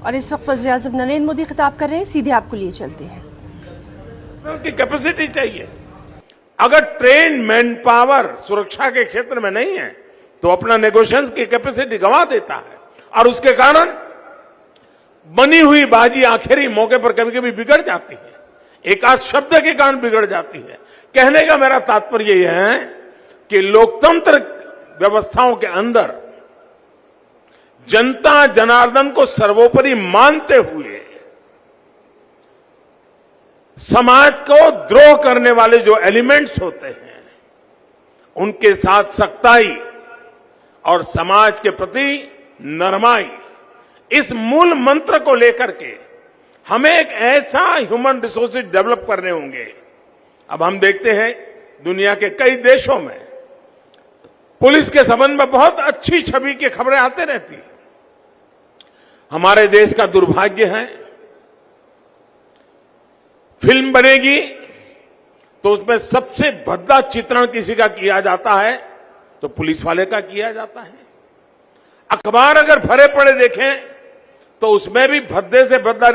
और इस वक्त वज़ीर आज़म नरेंद्र मोदी खिताब कर रहे हैं, सीधे आपको लिए चलते हैं। की कैपेसिटी चाहिए। अगर ट्रेन मैन पावर सुरक्षा के क्षेत्र में नहीं है तो अपना नेगोशिएशन की कैपेसिटी गंवा देता है और उसके कारण बनी हुई बाजी आखिरी मौके पर कभी कभी बिगड़ जाती है, एक आध शब्द के कारण बिगड़ जाती है। कहने का मेरा तात्पर्य यह है कि लोकतंत्र व्यवस्थाओं के अंदर जनता जनार्दन को सर्वोपरि मानते हुए समाज को द्रोह करने वाले जो एलिमेंट्स होते हैं उनके साथ सख्ताई और समाज के प्रति नरमाई, इस मूल मंत्र को लेकर के हमें एक ऐसा ह्यूमन रिसोर्सेज डेवलप करने होंगे। अब हम देखते हैं दुनिया के कई देशों में पुलिस के संबंध में बहुत अच्छी छवि की खबरें आते रहती हैं। हमारे देश का दुर्भाग्य है, फिल्म बनेगी तो उसमें सबसे भद्दा चित्रण किसी का किया जाता है तो पुलिस वाले का किया जाता है। अखबार अगर भरे पड़े देखें तो उसमें भी भद्दे से भद्दा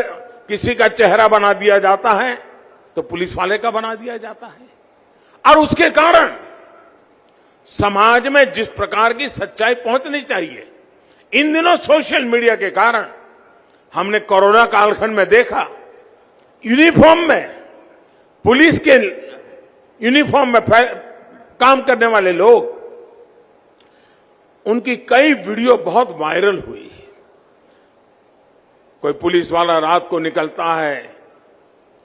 किसी का चेहरा बना दिया जाता है तो पुलिस वाले का बना दिया जाता है। और उसके कारण समाज में जिस प्रकार की सच्चाई पहुंचनी चाहिए, इन दिनों सोशल मीडिया के कारण हमने कोरोना कालखंड में देखा, यूनिफॉर्म में, पुलिस के यूनिफॉर्म में काम करने वाले लोग, उनकी कई वीडियो बहुत वायरल हुई। कोई पुलिस वाला रात को निकलता है,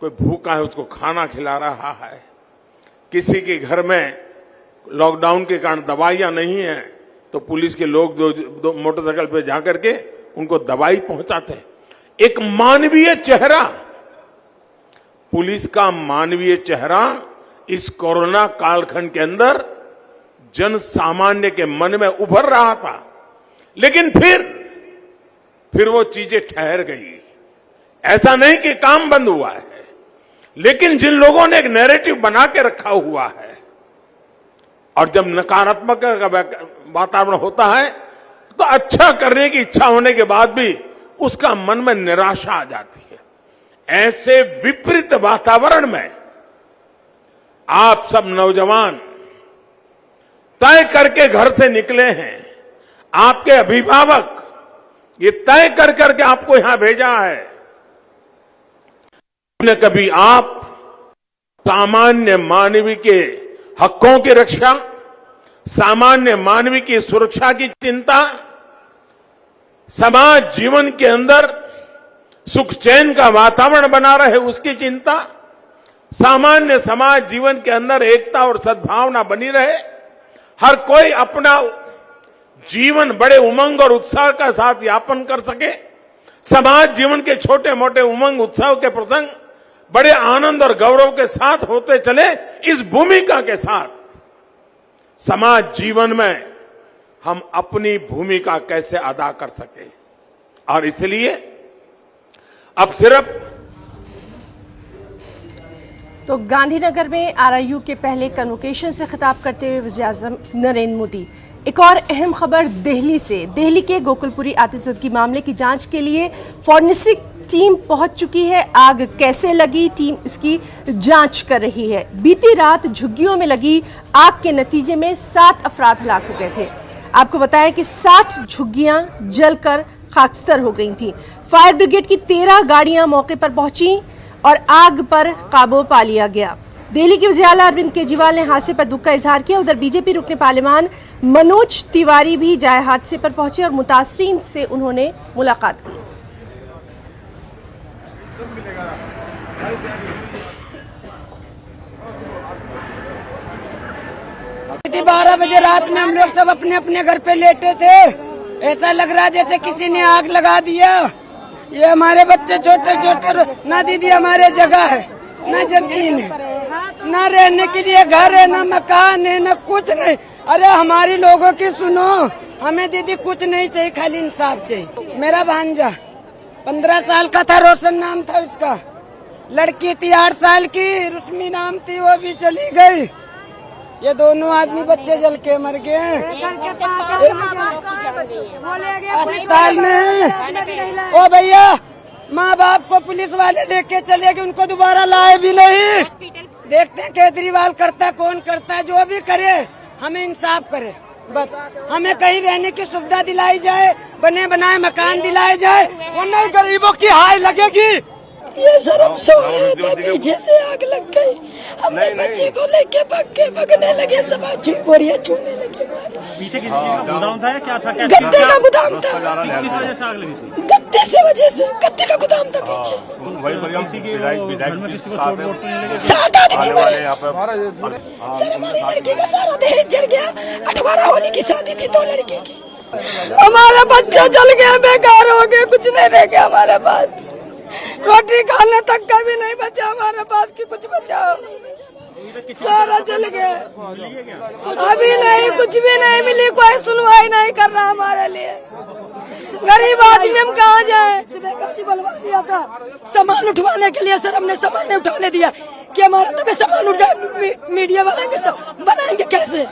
कोई भूखा है उसको खाना खिला रहा है, किसी के घर में लॉकडाउन के कारण दवाइयां नहीं है तो पुलिस के लोग दो मोटरसाइकिल पे जाकर के उनको दवाई पहुंचाते हैं। एक मानवीय चेहरा, पुलिस का मानवीय चेहरा इस कोरोना कालखंड के अंदर जन सामान्य के मन में उभर रहा था, लेकिन फिर वो चीजें ठहर गई। ऐसा नहीं कि काम बंद हुआ है, लेकिन जिन लोगों ने एक नैरेटिव बना के रखा हुआ है और जब नकारात्मक वातावरण होता है तो अच्छा करने की इच्छा होने के बाद भी उसका मन में निराशा आ जाती है। ऐसे विपरीत वातावरण में आप सब नौजवान तय करके घर से निकले हैं, आपके अभिभावक ये तय कर करके आपको यहां भेजा है। न कभी आप सामान्य मानवीय के हकों की रक्षा, सामान्य मानवीय की सुरक्षा की चिंता, समाज जीवन के अंदर सुख चैन का वातावरण बना रहे उसकी चिंता, सामान्य समाज जीवन के अंदर एकता और सद्भावना बनी रहे, हर कोई अपना जीवन बड़े उमंग और उत्साह के साथ यापन कर सके, समाज जीवन के छोटे मोटे उमंग उत्साह के प्रसंग बड़े आनंद और गौरव के साथ होते चले, इस भूमिका के साथ समाज जीवन में हम अपनी भूमिका कैसे अदा कर सके। और इसलिए अब सिर्फ तो गांधीनगर में आरआईयू के पहले कन्वोकेशन से खिताब करते हुए वज़ीर आज़म नरेंद्र मोदी। एक और अहम खबर दिल्ली से। दिल्ली के गोकुलपुरी आतिशबाजी मामले की जांच के लिए फॉरेंसिक टीम पहुंच चुकी है। आग कैसे लगी, टीम इसकी जांच कर रही है। बीती रात झुग्गियों में लगी आग के नतीजे में 7 अफराद हलाक हो गए थे। आपको बताया कि 60 झुग्गियां जलकर खाकस्तर हो गई थी। फायर ब्रिगेड की 13 गाड़ियां मौके पर पहुंची और आग पर काबू पा लिया गया। दिल्ली के वज़ीर आला अरविंद केजरीवाल ने हादसे पर दुख का इजहार किया। उधर बीजेपी रुकने पार्लियामान मनोज तिवारी भी जाए हादसे पर पहुंचे और मुतासरीन से उन्होंने मुलाकात की। 12 बजे रात में हम लोग सब अपने अपने घर पे लेटे थे। ऐसा लग रहा जैसे किसी ने आग लगा दिया। ये हमारे बच्चे छोटे छोटे, ना दीदी हमारे जगह है, ना जमीन है, ना रहने के लिए घर है, ना मकान है, ना कुछ नहीं। अरे हमारी लोगों की सुनो, हमें दीदी कुछ नहीं चाहिए, खाली इंसाफ चाहिए। मेरा भांजा 15 साल का था, रोशन नाम था उसका। लड़की थी 8 साल की, रुस्मी नाम थी, वो भी चली गई। ये दोनों आदमी बच्चे जल के मर गए हैं, अस्पताल में हैं। ओ भैया, माँ बाप को पुलिस वाले लेके चले गए, उनको दोबारा लाए भी नहीं। देखते हैं केजरीवाल करता कौन करता है, जो भी करे हमें इंसाफ करे, बस हमें कहीं रहने की सुविधा दिलाई जाए, बने बनाए मकान दिलाए जाए, वरना गरीबों की हाय लगेगी। ये सर हम सो रहे थे, पीछे से आग लग गई, हमने बच्चे को लेके भगने लगे, सब बोरियां छूने लगे। पीछे किसी चीज का गोदाम था या क्या था? गत्ते का गोदाम था। किस वजह से आग लगी थी? गत्ते से वजह से, गत्ते का गोदाम था पीछे। किसी के घर में किसी को चोट वोट तो नहीं लगी? 7 आदमी मरे सर, हमारी लड़की का सारा दहेज जल गया। 18 होली की शादी थी 2 लड़की की, हमारा बच्चा जल गया, बेकार हो गया, कुछ नहीं रह गया हमारे पास, रोटी खाने तक का भी नहीं बचा हमारे पास कि कुछ बचा, सारा जल गया। अभी नहीं, कुछ भी नहीं मिली, कोई सुनवाई नहीं कर रहा हमारे लिए। गरीब आदमी हम कहाँ जाए? बुलवा दिया था सामान उठवाने के लिए, सर हमने सामान नहीं उठाने दिया कि हमारा तभी सामान उठ जाए। मीडिया वाले सब बनाएंगे कैसे?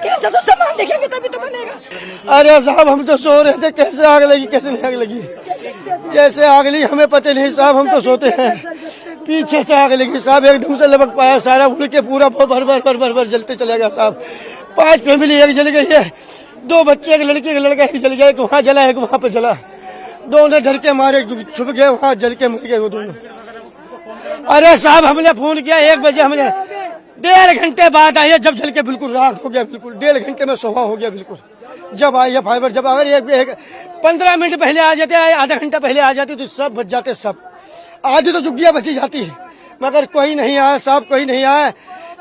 कैसे तो सामान देखेंगे तभी तो बनेगा। अरे साहब, हम तो सो रहे थे, कैसे आग लगी, कैसे नहीं आग लगी, जैसे आग लगी हमें पता नहीं साहब, हम तो सोते हैं, पीछे से आग लगी साहब, एकदम से लपक पाया, सारा उड़ के पूरा भर जलते चले गया साहब। 5 फैमिली एक जल गई है, 2 बच्चे, एक लड़की एक लड़का एक जल गया, एक वहाँ जला एक वहाँ पे जला, दोनों डर के मारे छुप गए, वहाँ जल के मर गए वो दोनों। अरे साहब, हमने फोन किया 1 बजे, हमने 1.5 घंटे बाद आई है, जब जल के बिल्कुल राख हो गया, बिल्कुल 1.5 घंटे में सोहा हो गया बिल्कुल। जब आई है फाइबर, जब अगर एक 15 मिनट पहले आ जाते, आधा घंटा पहले आ जाती तो सब बच जाते, सब आधी तो झुग्गियां बची जाती, मगर कोई नहीं आया साहब, कोई नहीं आया।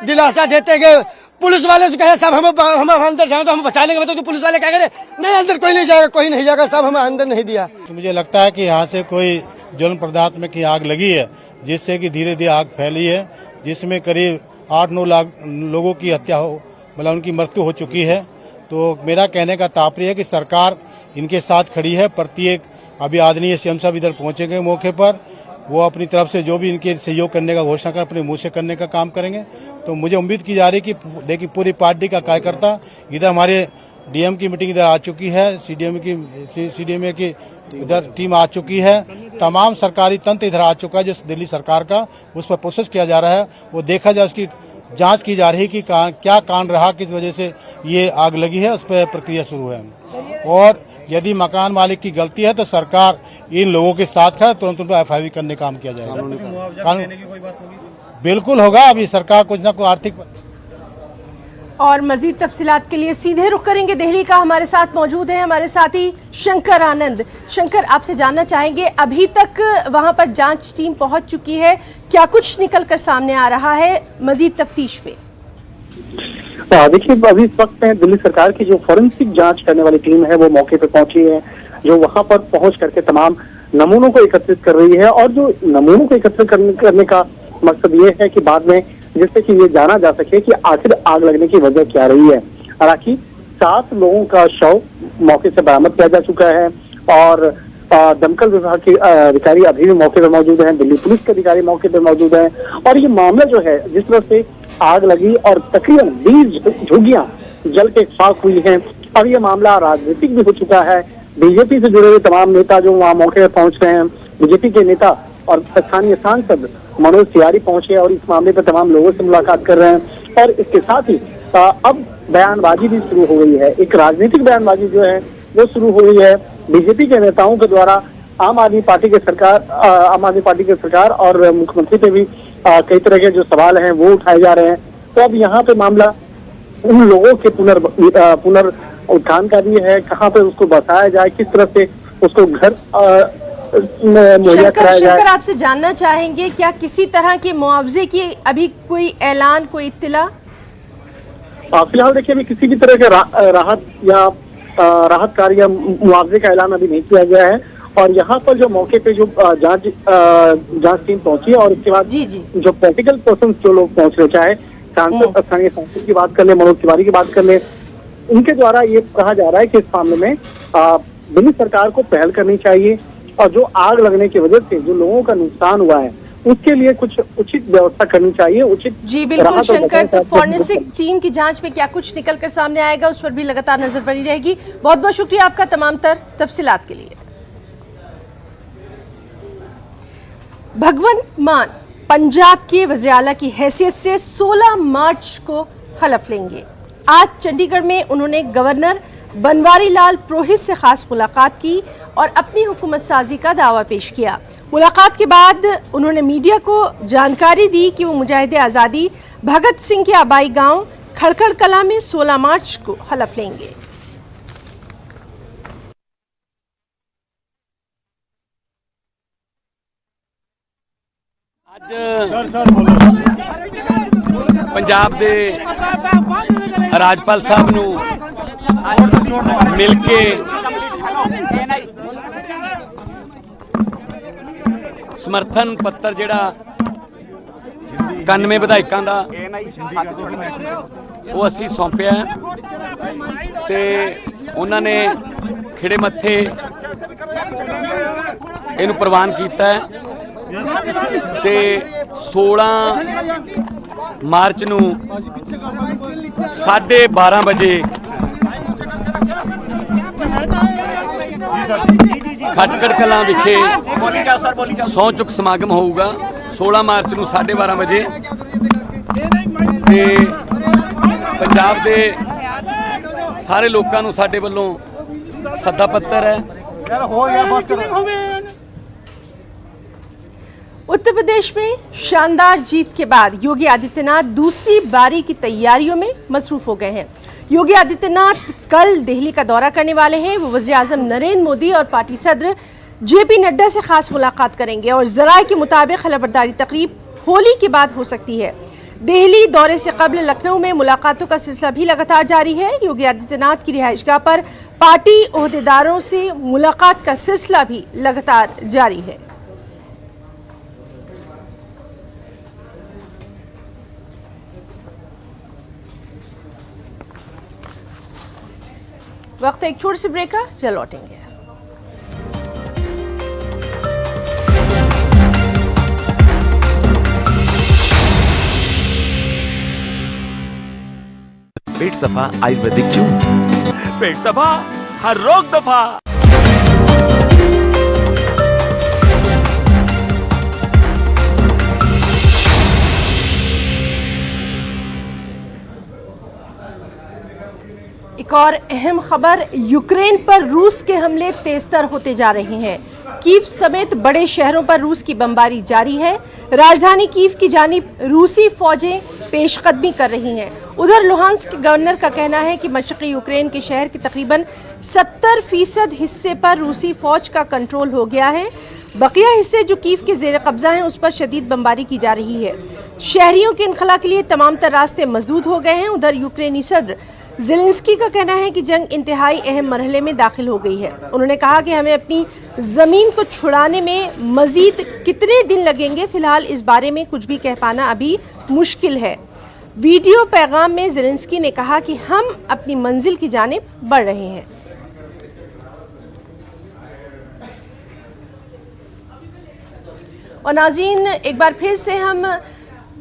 दिलासा देते गए, पुलिस वाले से कहे साहब हम अंदर जाए तो हम बचा लेंगे, तो पुलिस वाले क्या करे, नहीं अंदर कोई नहीं जाएगा, कोई नहीं जाएगा साहब, हमें अंदर नहीं दिया। मुझे लगता है कि यहाँ से कोई ज्वलन पदार्थ में की आग लगी है, जिससे कि धीरे धीरे आग फैली है, जिसमें करीब 8-9 लाख लोगों की हत्या हो, मतलब उनकी मृत्यु हो चुकी है। तो मेरा कहने का तात्पर्य है कि सरकार इनके साथ खड़ी है। प्रत्येक अभी आदरणीय सीएम साहब इधर पहुंचेंगे मौके पर, वो अपनी तरफ से जो भी इनके सहयोग करने का घोषणा कर अपने मुंह से करने का काम करेंगे। तो मुझे उम्मीद की जा रही है कि देखिए पूरी पार्टी का कार्यकर्ता इधर, हमारे डीएम की मीटिंग इधर आ चुकी है, सीडीएमए की इधर टीम आ चुकी है, तमाम सरकारी तंत्र इधर आ चुका है, जो दिल्ली सरकार का उस पर प्रोसेस किया जा रहा है, वो देखा जाए, उसकी जांच की जा रही है कि क्या कांड रहा, किस वजह से ये आग लगी है, उस पर प्रक्रिया शुरू है। और यदि मकान मालिक की गलती है तो सरकार इन लोगों के साथ है, तुरंत उन पर FIR करने का काम किया जाएगा। बिल्कुल होगा, अभी सरकार कुछ न कुछ आर्थिक। और मजीद तफसीलात के लिए सीधे रुख करेंगे दिल्ली का, हमारे साथ मौजूद है हमारे साथी शंकर आनंद। शंकर, आपसे जानना चाहेंगे, अभी तक वहां पर जांच टीम पहुंच चुकी है, क्या कुछ निकल कर सामने आ रहा है मजीद तफ्तीश पे? देखिए, अभी इस वक्त में दिल्ली सरकार की जो फॉरेंसिक जांच करने वाली टीम है वो मौके पर पहुंची है, जो वहां पर पहुंच करके तमाम नमूनों को एकत्रित कर रही है। और जो नमूनों को एकत्रित करने का मकसद ये है कि बाद में जिससे कि ये जाना जा सके कि आखिर आग लगने की वजह क्या रही है। हालांकि 7 लोगों का शव मौके से बरामद किया जा चुका है और दमकल विभाग के अधिकारी अभी भी मौके पर मौजूद हैं, दिल्ली पुलिस के अधिकारी मौके पर मौजूद हैं। और ये मामला जो है, जिस तरह से आग लगी और तकरीबन 20 झुग्गियां जल के खाक हुई हैं, अब ये मामला राजनीतिक भी हो चुका है। बीजेपी से जुड़े हुए तमाम नेता जो वहाँ मौके पर पहुंच रहे हैं, बीजेपी के नेता और स्थानीय सांसद मनोज तिवारी पहुंचे और इस मामले पर तमाम लोगों से मुलाकात कर रहे हैं। और इसके साथ ही अब बयानबाजी भी शुरू हो गई है, एक राजनीतिक बयानबाजी जो है वो शुरू हो गई है बीजेपी के नेताओं के द्वारा। आम आदमी पार्टी के सरकार और मुख्यमंत्री पे भी कई तरह के जो सवाल हैं वो उठाए जा रहे हैं। तो अब यहाँ पे मामला उन लोगों के पुनर्उत्थान का भी है, कहाँ पे उसको बसाया जाए, किस तरह से उसको घर मुहैया कराया जाए। शंकर, आपसे जानना चाहेंगे, क्या किसी तरह के मुआवजे की अभी कोई ऐलान, कोई इत्तिला? फिलहाल देखिए, अभी किसी भी तरह के राहत कार्य या मुआवजे का ऐलान अभी नहीं किया गया है। और यहाँ पर जो मौके पे जो जांच टीम पहुंची है और इसके बाद जो पॉलिटिकल पर्सन जो लोग पहुंच रहे, चाहे सांसद, स्थानीय सांसद की बात कर ले, मनोज तिवारी की बात कर ले, उनके द्वारा ये कहा जा रहा है कि इस मामले में दिल्ली सरकार को पहल करनी चाहिए और जो आग लगने की वजह से जो लोगों का नुकसान हुआ है उसके लिए कुछ उचित व्यवस्था करनी चाहिए। उचित जी बिल्कुल शंकर, तो फॉरेंसिक टीम की जांच में क्या कुछ निकल कर सामने आएगा उस पर भी लगातार नजर बनी रहेगी। बहुत बहुत शुक्रिया आपका तमाम तर तफसीलात के लिए। भगवंत मान पंजाब के वज़ीर आला की हैसियत से 16 मार्च को हलफ लेंगे। आज चंडीगढ़ में उन्होंने गवर्नर बनवारी लाल पुरोहित से खास मुलाकात की और अपनी हुकूमत साजी का दावा पेश किया। मुलाकात के बाद उन्होंने मीडिया को जानकारी दी कि वो मुजाहिदे आज़ादी भगत सिंह के आबाई गांव खड़खड़ कला में 16 मार्च को हलफ लेंगे। पंजाब दे राजपाल साहब नूं मिल के समर्थन पत्र जिहड़ा 91 विधायकां दा वो असीं सौंपिया ते उन्हां ने खिड़े मत्थे इहनूं प्रवान कीता है ते 16 मार्च नूं 12:30 बजे खटकड़ कलां विखे सौं चुक समागम होगा। 16 मार्च नूं 12:30 बजे ते पंजाब दे सारे लोकां नूं साडे वल्लों सद्दा पत्र है। उत्तर प्रदेश में शानदार जीत के बाद योगी आदित्यनाथ दूसरी बारी की तैयारियों में मसरूफ हो गए हैं। योगी आदित्यनाथ कल दिल्ली का दौरा करने वाले हैं। वो वज़ीर आज़म नरेंद्र मोदी और पार्टी सदर जेपी नड्डा से खास मुलाकात करेंगे और ज़राए के मुताबिक खलबरदारी तकरीब होली के बाद हो सकती है। दिल्ली दौरे से कबल लखनऊ में मुलाकातों का सिलसिला भी लगातार जारी है। योगी आदित्यनाथ की रिहाइशगाह पर पार्टी ओहदेदारों से मुलाकात का सिलसिला भी लगातार जारी है। वक्त एक छोटे से ब्रेक का, चल लौटेंगे। पेट सफा आयुर्वेदिक जून, पेट सफा हर रोग दफा। एक और अहम खबर, यूक्रेन पर रूस के हमले तेजतर होते जा रहे हैं। कीव समेत बड़े शहरों पर रूस की बमबारी जारी है। राजधानी कीव की जानिब रूसी फौजें पेशकदमी कर रही हैं। उधर लुहांस्क के गवर्नर का कहना है कि मशरक़ी यूक्रेन के शहर के तकरीबन 70% हिस्से पर रूसी फौज का कंट्रोल हो गया है। बकिया हिस्से जो कीव के ज़ेर कब्जा हैं उस पर शदीद बमबारी की जा रही है। शहरियों के इनखला के लिए तमाम तर रास्ते मसदूद हो गए हैं। उधर यूक्रेनी सदर ज़ेलेंस्की का कहना है कि जंग इंतहाई अहम मरहले में दाखिल हो गई है। उन्होंने कहा कि हमें अपनी ज़मीन को छुड़ाने में मज़ीद कितने दिन लगेंगे, फ़िलहाल इस बारे में कुछ भी कह पाना अभी मुश्किल है। वीडियो पैगाम में ज़ेलेंस्की ने कहा कि हम अपनी मंजिल की जानिब बढ़ रहे हैं। और नाज़रीन, एक बार फिर से हम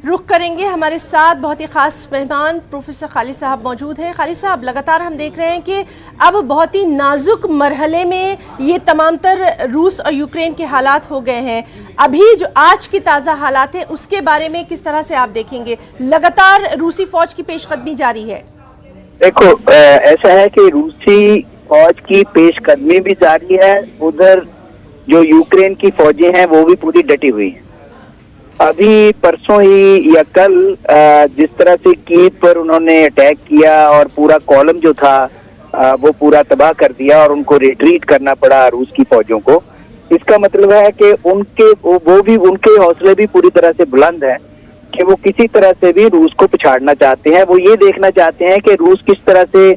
रुख करेंगे। हमारे साथ बहुत ही खास मेहमान प्रोफेसर खालिद साहब मौजूद हैं। खालिद साहब, लगातार हम देख रहे हैं कि अब बहुत ही नाजुक मरहले में ये तमाम तर रूस और यूक्रेन के हालात हो गए हैं। अभी जो आज की ताज़ा हालात हैं उसके बारे में किस तरह से आप देखेंगे? लगातार रूसी फौज की पेशकदमी जारी है। देखो, ऐसा है कि रूसी फौज की पेशकदमी भी जारी है, उधर जो यूक्रेन की फौजें हैं वो भी पूरी डटी हुई हैं। अभी परसों ही या कल जिस तरह से कीव पर उन्होंने अटैक किया और पूरा कॉलम जो था वो पूरा तबाह कर दिया और उनको रिट्रीट करना पड़ा रूस की फौजों को, इसका मतलब है कि उनके हौसले भी पूरी तरह से बुलंद हैं कि वो किसी तरह से भी रूस को पिछाड़ना चाहते हैं। वो ये देखना चाहते हैं कि रूस किस तरह से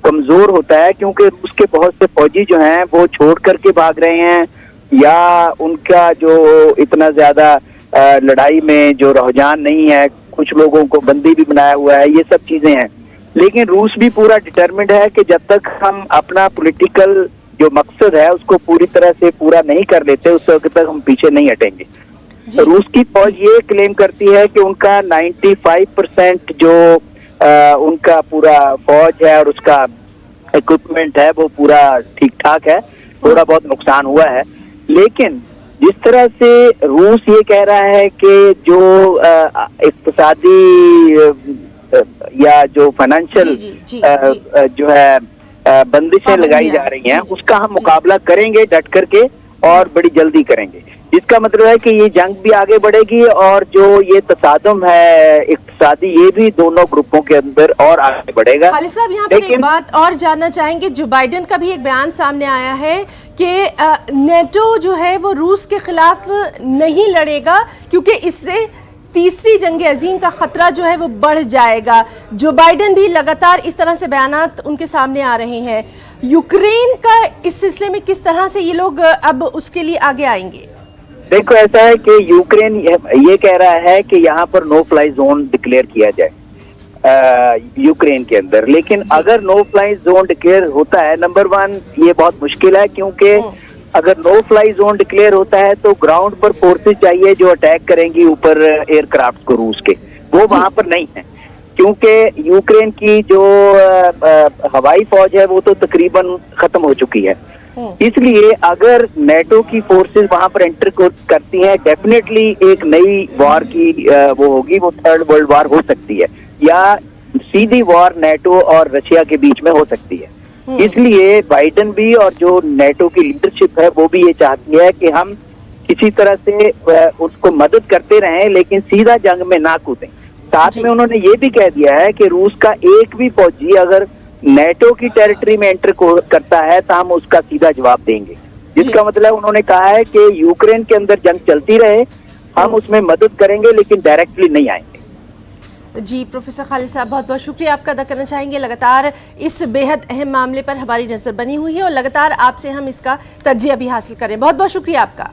कमजोर होता है, क्योंकि रूस के बहुत से फौजी जो हैं वो छोड़ करके भाग रहे हैं या उनका जो इतना ज्यादा लड़ाई में जो रुझान नहीं है, कुछ लोगों को बंदी भी बनाया हुआ है, ये सब चीजें हैं। लेकिन रूस भी पूरा डिटरमिन्ड है कि जब तक हम अपना पॉलिटिकल जो मकसद है उसको पूरी तरह से पूरा नहीं कर लेते उस वक्त तक हम पीछे नहीं हटेंगे। रूस की फौज ये क्लेम करती है कि उनका 95% जो उनका पूरा फौज है और उसका इक्विपमेंट है वो पूरा ठीक ठाक है, थोड़ा बहुत नुकसान हुआ है। लेकिन जिस तरह से रूस ये कह रहा है कि जो इक्तिसादी या जो फाइनेंशियल जो है बंदिशें लगाई जा रही हैं, उसका हम मुकाबला करेंगे डट करके और बड़ी जल्दी करेंगे। इसका मतलब है कि ये जंग भी आगे बढ़ेगी और जो ये तसादुम है इक्तिसादी, ये भी दोनों ग्रुपों के अंदर और आगे बढ़ेगा। खालिद साहब, यहाँ पर एक बात और जानना चाहेंगे। जो बाइडेन का भी एक बयान सामने आया है कि नेटो जो है वो रूस के खिलाफ नहीं लड़ेगा क्योंकि इससे तीसरी जंग अजीम का खतरा जो है वो बढ़ जाएगा। जो बाइडेन भी लगातार इस तरह से बयानात उनके सामने आ रहे हैं। यूक्रेन का इस सिलसिले में किस तरह से ये लोग अब उसके लिए आगे आएंगे? देखो, ऐसा है कि यूक्रेन ये कह रहा है कि यहाँ पर नो फ्लाई जोन डिक्लेयर किया जाए यूक्रेन के अंदर। लेकिन अगर नो फ्लाई जोन डिक्लेयर होता है, नंबर 1 ये बहुत मुश्किल है, क्योंकि अगर नो फ्लाई जोन डिक्लेयर होता है तो ग्राउंड पर फोर्सेस चाहिए जो अटैक करेंगी ऊपर एयरक्राफ्ट को रूस के, वो वहां पर नहीं है। क्योंकि यूक्रेन की जो हवाई फौज है वो तो तकरीबन खत्म हो चुकी है। इसलिए अगर नेटो की फोर्सेस वहां पर एंटर करती हैं, डेफिनेटली एक नई वॉर की वो होगी, वो थर्ड वर्ल्ड वॉर हो सकती है या सीधी वॉर नेटो और रशिया के बीच में हो सकती है। इसलिए बाइडेन भी और जो नेटो की लीडरशिप है वो भी ये चाहती है कि हम किसी तरह से उसको मदद करते रहें, लेकिन सीधा जंग में ना कूदें। साथ में उन्होंने ये भी कह दिया है कि रूस का एक भी फौजी अगर नेटो की टेरिटरी में एंटर करता है तो हम उसका सीधा जवाब देंगे। जिसका मतलब उन्होंने कहा है कि यूक्रेन के अंदर जंग चलती रहे, हम उसमें मदद करेंगे लेकिन डायरेक्टली नहीं आएंगे। जी प्रोफेसर खालिद साहब, बहुत बहुत शुक्रिया आपका अदा करना चाहेंगे। लगातार इस बेहद अहम मामले पर हमारी नज़र बनी हुई है और लगातार आपसे हम इसका तज्जिया भी हासिल करें। बहुत बहुत शुक्रिया आपका।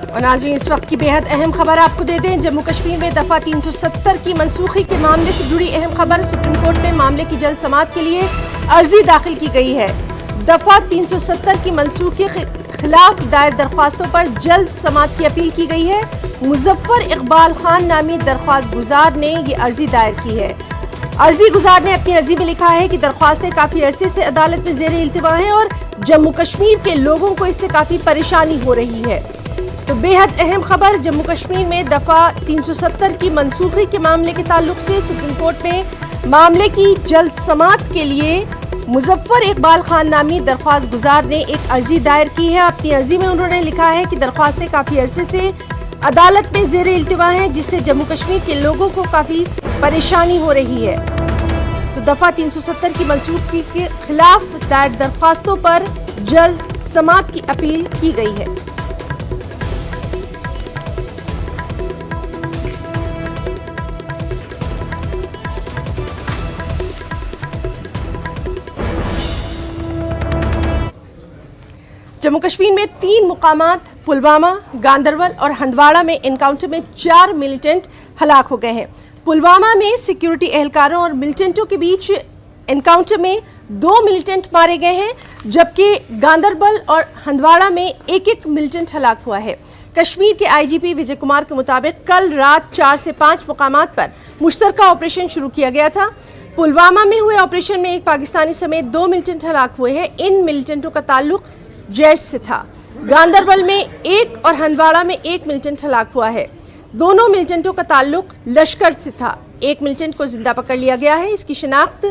और नाज़रीन, इस वक्त की बेहद अहम खबर आपको दे दें। जम्मू कश्मीर में दफ़ा 370 की मनसूखी के मामले से जुड़ी अहम खबर। सुप्रीम कोर्ट में मामले की जल्द समाअत के लिए अर्जी दाखिल की गई है। दफ़ा 370 की मनसूखी के खिलाफ दायर दरख्वास्तों पर जल्द समाअत की अपील की गई है। मुजफ्फर इकबाल खान नामी दरख्वास्त गुजार ने ये अर्जी दायर की है। अर्जी गुजार ने अपनी अर्जी में लिखा है कि दरख्वास्तें काफ़ी अरसे से अदालत में ज़ेर इल्तिवा हैं और जम्मू कश्मीर के लोगों को इससे काफ़ी परेशानी हो रही है। तो बेहद अहम खबर, जम्मू कश्मीर में दफ़ा 370 की मनसूखी के मामले के ताल्लुक से सुप्रीम कोर्ट में मामले की जल्द समाअत के लिए मुजफ्फर इकबाल खान नामी दरख्वास्त गुजार ने एक अर्जी दायर की है। अपनी अर्जी में उन्होंने लिखा है कि दरख्वास्तें काफ़ी अरसे से अदालत में ज़ेर इल्तिवा हैं, जिससे जम्मू कश्मीर के लोगों को काफ़ी परेशानी हो रही है। तो दफ़ा 370 की मनसूखी के खिलाफ दायर दरख्वास्तों पर जल्द समाअत की अपील की गई है। जम्मू कश्मीर में 3 मुकामात पुलवामा, गांदरबल और हंदवाड़ा में एनकाउंटर में 4 मिलिटेंट हलाक हो गए हैं। पुलवामा में सिक्योरिटी एहलकारों और मिलिटेंटों के बीच एनकाउंटर में 2 मिलिटेंट मारे गए हैं, जबकि गांदरबल और हंदवाड़ा में एक मिलिटेंट हलाक हुआ है। कश्मीर के आईजीपी विजय कुमार के मुताबिक कल रात 4 से 5 मुकामात पर मुश्तरका ऑपरेशन शुरू किया गया था। पुलवामा में हुए ऑपरेशन में एक पाकिस्तानी समेत 2 मिलिटेंट हलाक हुए हैं। इन मिलिटेंटों का ताल्लुक जैश से था। गांदरबल में 1 और हंदवाड़ा में 1 मिलिटेंट हलाक हुआ है। दोनों मिलिटेंटों का ताल्लुक लश्कर से था। एक मिलिटेंट को जिंदा पकड़ लिया गया है। इसकी शिनाख्त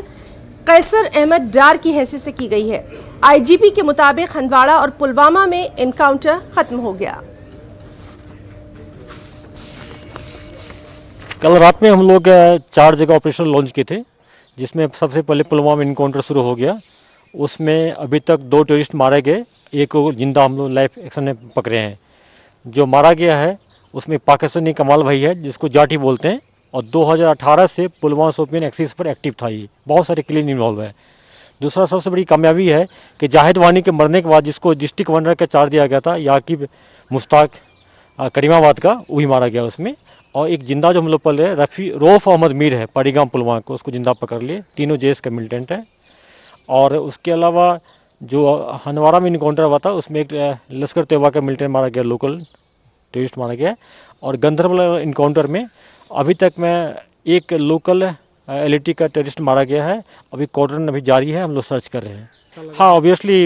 कैसर अहमद डार की हैसियत से की गई है। आईजीपी के मुताबिक हंदवाड़ा और पुलवामा में एनकाउंटर खत्म हो गया। कल रात में हम लोग 4 जगह ऑपरेशन लॉन्च किए थे, जिसमें सबसे पहले पुलवामा में इनकाउंटर शुरू हो गया। उसमें अभी तक 2 टेररिस्ट मारे गए, एक को जिंदा हम लोग लाइफ एक्शन में पकड़े हैं। जो मारा गया है उसमें पाकिस्तानी कमाल भाई है, जिसको जाटी बोलते हैं, और 2018 से पुलवामा शोपियान एक्सिस पर एक्टिव था। ये बहुत सारे क्लीन इन्वॉल्व है। दूसरा सबसे बड़ी कामयाबी है कि जाहिद वानी के मरने के बाद जिसको डिस्ट्रिक्ट गवर्नर का चार्ज दिया गया था, याकिब मुश्ताक करीमाबाद का, वो भी मारा गया उसमें। और एक जिंदा जो हम लोग पल रहे रऊफ अहमद मीर है पाड़ीगाम पुलवामा को, उसको जिंदा पकड़ लिए। तीनों जेएस का मिलिटेंट है। और उसके अलावा जो हंदवाड़ा में इनकाउंटर हुआ था उसमें एक लश्कर तैयबा का मिलिटेंट मारा गया, लोकल टेररिस्ट मारा गया। और गंधरबल इनकाउंटर में अभी तक में एक लोकल एलईटी का टेररिस्ट मारा गया है। अभी कॉर्डन अभी जारी है, हम लोग सर्च कर रहे हैं। हाँ, ऑब्वियसली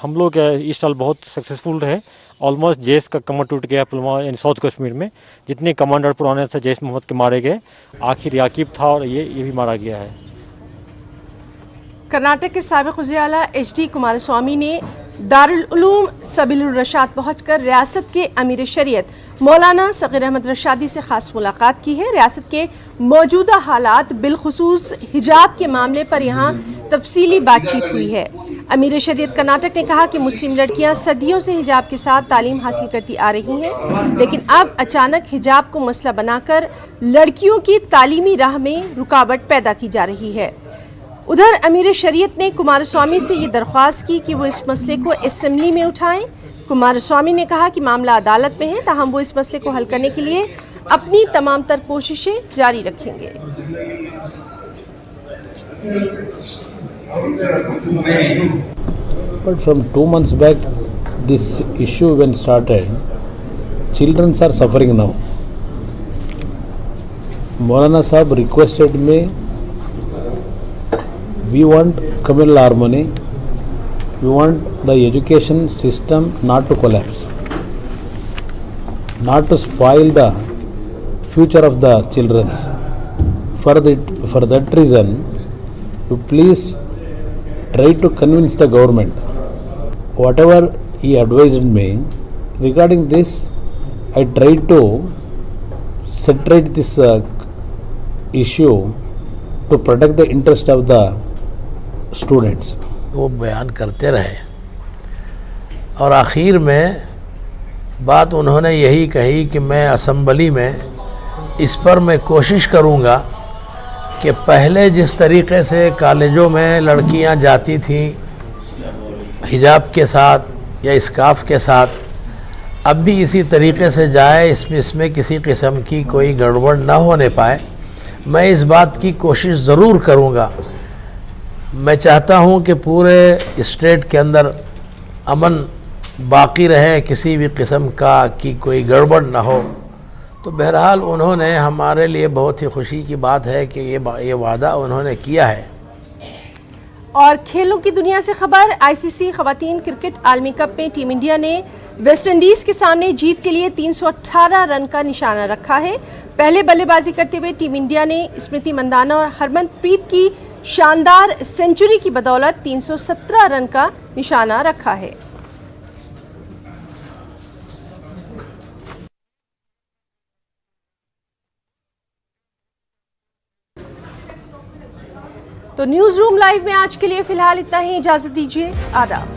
हम लोग इस साल बहुत सक्सेसफुल रहे। ऑलमोस्ट जेएस का कमर टूट गया पुलवामा यानी साउथ कश्मीर में। जितने कमांडर पुराने थे जैश मोहम्मद के मारे गए, आखिर याकीब था और ये भी मारा गया है। कर्नाटक के साबिक वज़ीर-ए-आला एचडी कुमारस्वामी ने दारुल उलूम सबीलुर रशाद पहुंचकर रियासत के अमीर शरीयत मौलाना सगीर अहमद रशादी से खास मुलाकात की है। रियासत के मौजूदा हालात बिलखुसूस हिजाब के मामले पर यहाँ तफसीली बातचीत हुई है। अमीर शरीयत कर्नाटक ने कहा कि मुस्लिम लड़कियां सदियों से हिजाब के साथ तालीम हासिल करती आ रही हैं, लेकिन अब अचानक हिजाब को मसला बनाकर लड़कियों की तालीमी राह में रुकावट पैदा की जा रही है। उधर अमीर शरीयत ने कुमारस्वामी से ये दरख्वास्त की कि वो इस मसले को असेंबली में उठाएं। कुमारस्वामी ने कहा कि मामला अदालत में है, ताहम वो इस मसले को हल करने के लिए अपनी तमाम तर कोशिशें जारी रखेंगे। But from 2 months back, this issue when started, children are suffering now. Maulana Sahab requested me, we want communal harmony, we want the education system not to collapse, not to spoil the future of the children. For that reason, you please try to convince the government. Whatever he advised me regarding this, I tried to separate this issue to protect the interest of the students. वो बयान करते रहे और आखिर में बात उन्होंने यही कही कि मैं असेंबली में इस पर मैं कोशिश करूँगा कि पहले जिस तरीक़े से कॉलेजों में लड़कियां जाती थीं हिजाब के साथ या स्कार्फ के साथ, अब भी इसी तरीक़े से जाए, इसमें किसी किस्म की कोई गड़बड़ न होने पाए। मैं इस बात की कोशिश ज़रूर करूँगा। मैं चाहता हूँ कि पूरे स्टेट के अंदर अमन बाकी रहे, किसी भी किस्म का की कोई गड़बड़ न हो। तो बहरहाल उन्होंने हमारे लिए बहुत ही खुशी की बात है कि ये वादा उन्होंने किया है। और खेलों की दुनिया से खबर, आईसीसी खवातीन क्रिकेट आलमी कप में टीम इंडिया ने वेस्ट इंडीज के सामने जीत के लिए 318 रन का निशाना रखा है। पहले बल्लेबाजी करते हुए टीम इंडिया ने स्मृति मंदाना और हरमनप्रीत की शानदार सेंचुरी की बदौलत 317 रन का निशाना रखा है। तो न्यूज़ रूम लाइव में आज के लिए फिलहाल इतना ही। इजाजत दीजिए, आदाब।